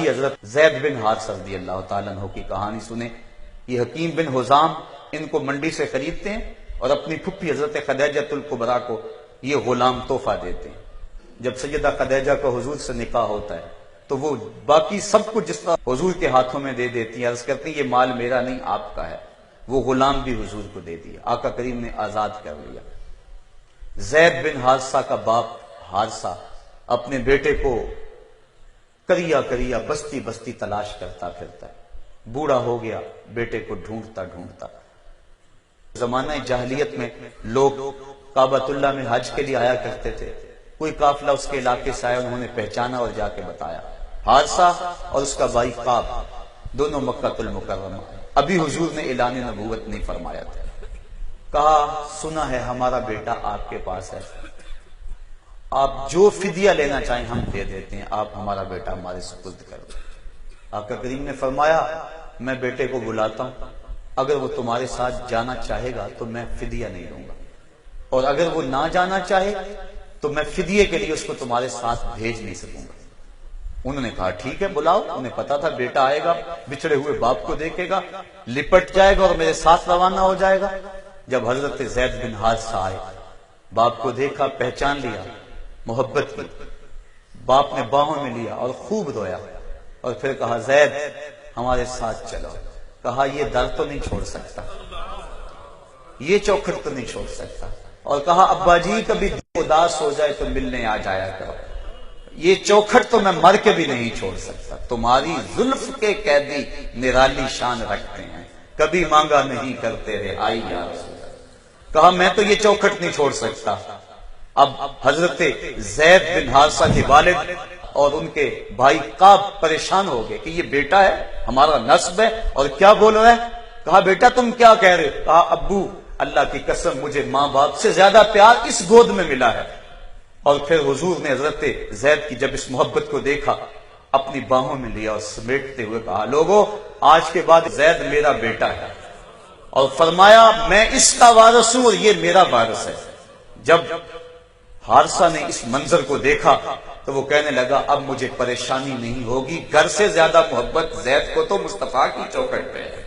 آئیے حضرت زید بن حارثہ رضی اللہ تعالیٰ عنہ کی کہانی سنیں. یہ حکیم بن حزام ان کو منڈی سے خریدتے ہیں اور اپنی پھپھی حضرت خدیجہ الکبریٰ کو یہ غلام تحفہ دیتے ہیں. جب سیدہ خدیجہ کو حضور سے نکاح ہوتا ہے تو وہ باقی سب کچھ جس طرح حضور کے ہاتھوں میں دے دیتی ہیں، عرض کرتی ہیں یہ مال میرا نہیں آپ کا ہے. وہ غلام بھی حضور کو دے دیا، آقا کریم نے آزاد کر لیا. زید بن حارثہ کا باپ حارثہ اپنے بیٹے کو کریا کریا بستی بستی تلاش کرتا پھرتا ہے. بوڑھا ہو گیا، بیٹے کو ڈھونڈتا ڈھونڈتا. زمانہ جاہلیت میں لوگ کعبۃ اللہ میں حج کے لیے آیا کرتے تھے. کوئی قافلہ اس کے علاقے سے آیا، انہوں نے پہچانا اور جا کے بتایا. حارثہ اور اس کا بھائی کعب دونوں مکہ المکرمہ. ابھی حضور نے اعلان نبوت نہیں فرمایا تھا. کہا سنا ہے ہمارا بیٹا آپ کے پاس ہے، آپ جو فدیہ لینا چاہیں ہم دے دیتے ہیں، آپ ہمارا بیٹا ہمارے سپرد کر دو. آقا کریم نے فرمایا میں بیٹے کو بلاتا ہوں، اگر وہ تمہارے ساتھ جانا چاہے گا تو میں فدیہ نہیں دوں گا، اور اگر وہ نہ جانا چاہے تو میں فدیے کے لیے اس کو تمہارے ساتھ بھیج نہیں سکوں گا. انہوں نے کہا ٹھیک ہے بلاؤ. انہیں پتا تھا بیٹا آئے گا، بچھڑے ہوئے باپ کو دیکھے گا، لپٹ جائے گا اور میرے ساتھ روانہ ہو جائے گا. جب حضرت زید بن حارثہ آئے، باپ کو دیکھا، پہچان لیا، محبت کی. باپ نے باہوں میں لیا اور خوب رویا اور پھر کہا زید ہمارے ساتھ چلو. کہا یہ در تو نہیں چھوڑ سکتا، یہ چوکھٹ تو نہیں چھوڑ سکتا. اور کہا ابا جی کبھی اداس ہو جائے تو ملنے آ جایا کرو، یہ چوکھٹ تو میں مر کے بھی نہیں چھوڑ سکتا. تمہاری زلف کے قیدی نرالی شان رکھتے ہیں، کبھی مانگا نہیں کرتے رہائی یا رسول اللہ. کہا میں تو یہ چوکھٹ نہیں چھوڑ سکتا. اب حضرت زید بن حارثہ کے والد اور ان کے بھائی کعب پریشان ہو گئے کہ یہ بیٹا ہے، ہمارا نسب ہے، اور کیا بول رہا ہے. کہا بیٹا تم کیا کہہ رہے ہو. کہا ابو اللہ کی قسم مجھے ماں باپ سے زیادہ پیار اس گود میں ملا ہے. اور پھر حضور نے حضرت زید کی جب اس محبت کو دیکھا اپنی باہوں میں لیا اور سمیٹتے ہوئے کہا لوگو آج کے بعد زید میرا بیٹا ہے، اور فرمایا میں اس کا وارث ہوں اور یہ میرا وارث ہے. جب حارثہ نے اس منظر کو دیکھا تو وہ کہنے لگا اب مجھے پریشانی نہیں ہوگی، گھر سے زیادہ محبت زید کو تو مصطفیٰ کی چوکھٹ پہ ہے.